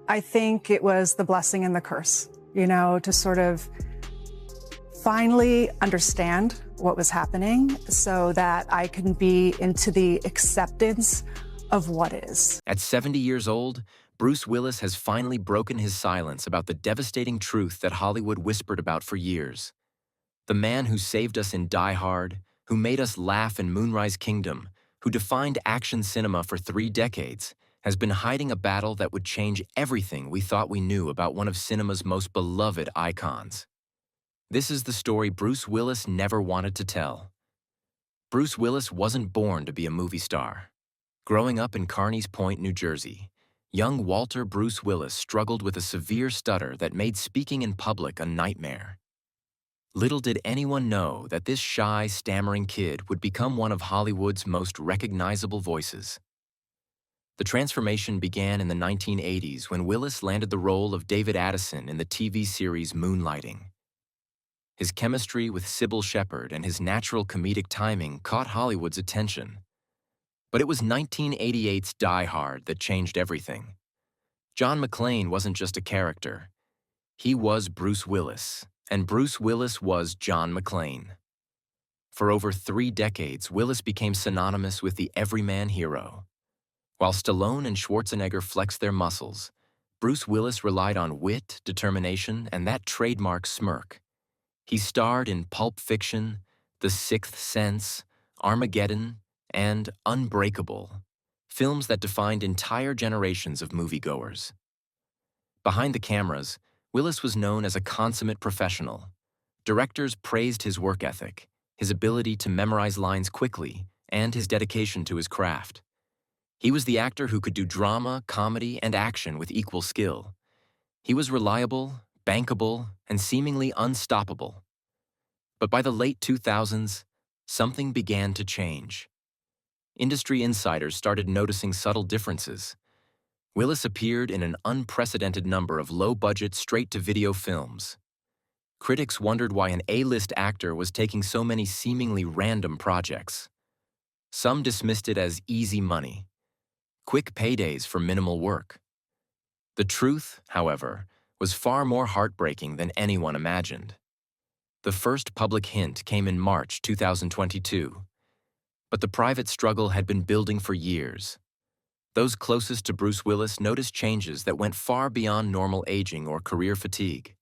I think it was the blessing and the curse, to sort of finally understand what was happening so that I can be into the acceptance of what is. At 70 years old, Bruce Willis has finally broken his silence about the devastating truth that Hollywood whispered about for years. The man who saved us in Die Hard, who made us laugh in Moonrise Kingdom, who defined action cinema for 3 decades, has been hiding a battle that would change everything we thought we knew about one of cinema's most beloved icons. This is the story Bruce Willis never wanted to tell. Bruce Willis wasn't born to be a movie star. Growing up in Carneys Point, New Jersey, young Walter Bruce Willis struggled with a severe stutter that made speaking in public a nightmare. Little did anyone know that this shy, stammering kid would become one of Hollywood's most recognizable voices. The transformation began in the 1980s when Willis landed the role of David Addison in the TV series Moonlighting. His chemistry with Sybil Shepherd and his natural comedic timing caught Hollywood's attention. But it was 1988's Die Hard that changed everything. John McClane wasn't just a character. He was Bruce Willis, and Bruce Willis was John McClane. For over 3 decades, Willis became synonymous with the everyman hero. While Stallone and Schwarzenegger flexed their muscles, Bruce Willis relied on wit, determination, and that trademark smirk. He starred in Pulp Fiction, The Sixth Sense, Armageddon, and Unbreakable, films that defined entire generations of moviegoers. Behind the cameras, Willis was known as a consummate professional. Directors praised his work ethic, his ability to memorize lines quickly, and his dedication to his craft. He was the actor who could do drama, comedy, and action with equal skill. He was reliable, bankable, and seemingly unstoppable. But by the late 2000s, something began to change. Industry insiders started noticing subtle differences. Willis appeared in an unprecedented number of low-budget, straight-to-video films. Critics wondered why an A-list actor was taking so many seemingly random projects. Some dismissed it as easy money, quick paydays for minimal work. The truth, however, was far more heartbreaking than anyone imagined. The first public hint came in March 2022. But the private struggle had been building for years. Those closest to Bruce Willis noticed changes that went far beyond normal aging or career fatigue.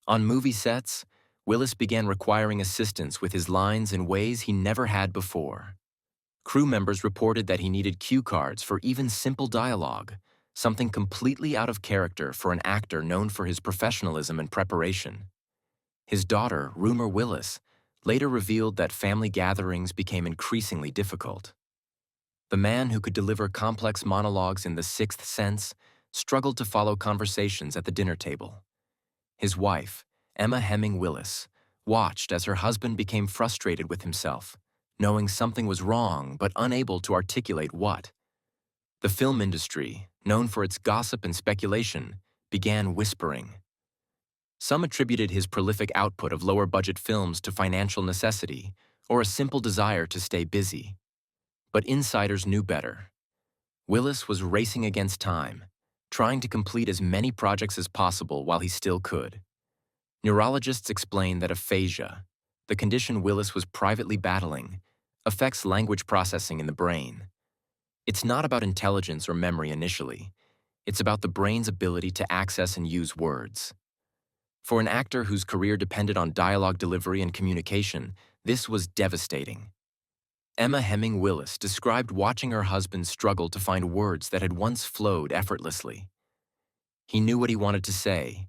On movie sets, Willis began requiring assistance with his lines in ways he never had before. Crew members reported that he needed cue cards for even simple dialogue, something completely out of character for an actor known for his professionalism and preparation. His daughter, Rumor Willis, later revealed that family gatherings became increasingly difficult. The man who could deliver complex monologues in The Sixth Sense struggled to follow conversations at the dinner table. His wife, Emma Hemming Willis, watched as her husband became frustrated with himself, knowing something was wrong but unable to articulate what. The film industry, known for its gossip and speculation, began whispering. Some attributed his prolific output of lower-budget films to financial necessity or a simple desire to stay busy. But insiders knew better. Willis was racing against time, trying to complete as many projects as possible while he still could. Neurologists explain that aphasia, the condition Willis was privately battling, affects language processing in the brain. It's not about intelligence or memory initially. It's about the brain's ability to access and use words. For an actor whose career depended on dialogue delivery and communication, this was devastating. Emma Hemming Willis described watching her husband struggle to find words that had once flowed effortlessly. He knew what he wanted to say,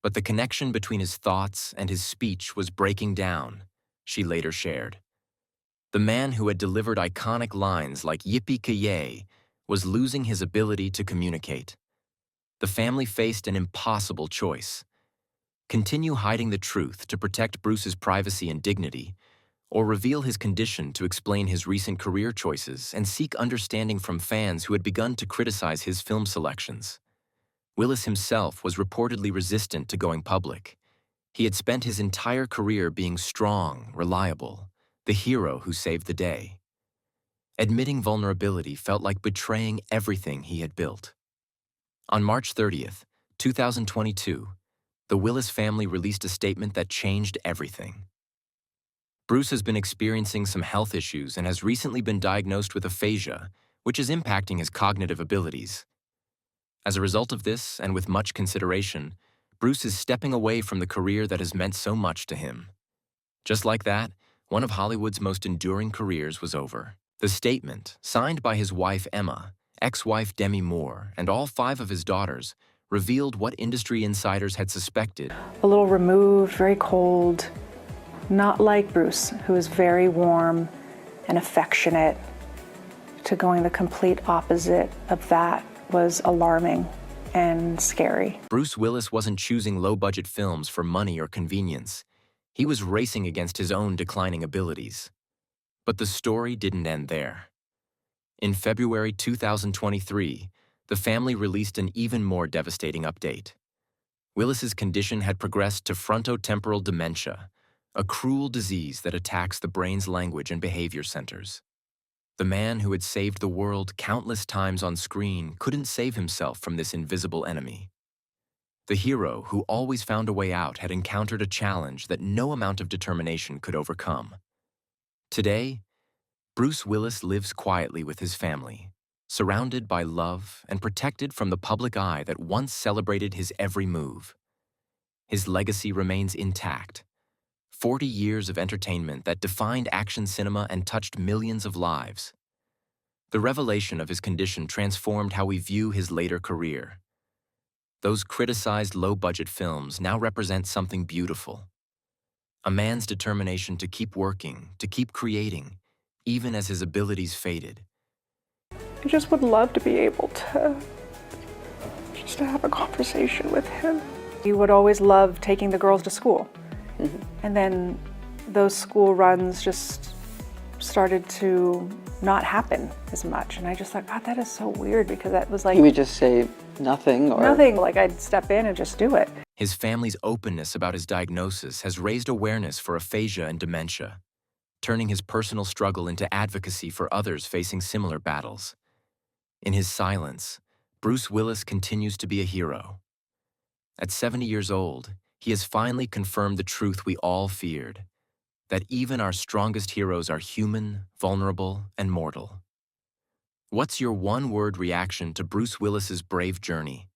but the connection between his thoughts and his speech was breaking down, she later shared. The man who had delivered iconic lines like "Yippee-ki-yay" was losing his ability to communicate. The family faced an impossible choice. Continue hiding the truth to protect Bruce's privacy and dignity, or reveal his condition to explain his recent career choices and seek understanding from fans who had begun to criticize his film selections. Willis himself was reportedly resistant to going public. He had spent his entire career being strong, reliable, the hero who saved the day. Admitting vulnerability felt like betraying everything he had built. On March 30th, 2022, the Willis family released a statement that changed everything. Bruce has been experiencing some health issues and has recently been diagnosed with aphasia, which is impacting his cognitive abilities. As a result of this, and with much consideration, Bruce is stepping away from the career that has meant so much to him. Just like that, one of Hollywood's most enduring careers was over. The statement, signed by his wife Emma, ex-wife Demi Moore, and all 5 of his daughters, revealed what industry insiders had suspected. A little removed, very cold, not like Bruce, who is very warm and affectionate, to going the complete opposite of that was alarming and scary. Bruce Willis wasn't choosing low-budget films for money or convenience. He was racing against his own declining abilities. But the story didn't end there. In February 2023, the family released an even more devastating update. Willis's condition had progressed to frontotemporal dementia, a cruel disease that attacks the brain's language and behavior centers. The man who had saved the world countless times on screen couldn't save himself from this invisible enemy. The hero who always found a way out had encountered a challenge that no amount of determination could overcome. Today, Bruce Willis lives quietly with his family, surrounded by love and protected from the public eye that once celebrated his every move. His legacy remains intact. 40 years of entertainment that defined action cinema and touched millions of lives. The revelation of his condition transformed how we view his later career. Those criticized low-budget films now represent something beautiful. A man's determination to keep working, to keep creating, even as his abilities faded. I just would love to be able to just to have a conversation with him. He would always love taking the girls to school. And then those school runs just started to not happen as much. And I just thought, God, that is so weird, because that was like... He would just say nothing, or... Nothing, like I'd step in and just do it. His family's openness about his diagnosis has raised awareness for aphasia and dementia, turning his personal struggle into advocacy for others facing similar battles. In his silence, Bruce Willis continues to be a hero. At 70 years old, he has finally confirmed the truth we all feared, that even our strongest heroes are human, vulnerable, and mortal. What's your one-word reaction to Bruce Willis's brave journey?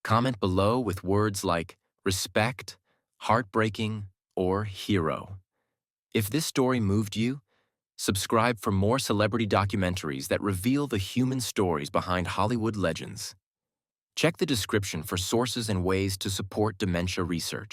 Comment below with words like respect, heartbreaking, or hero. If this story moved you, subscribe for more celebrity documentaries that reveal the human stories behind Hollywood legends. Check the description for sources and ways to support dementia research.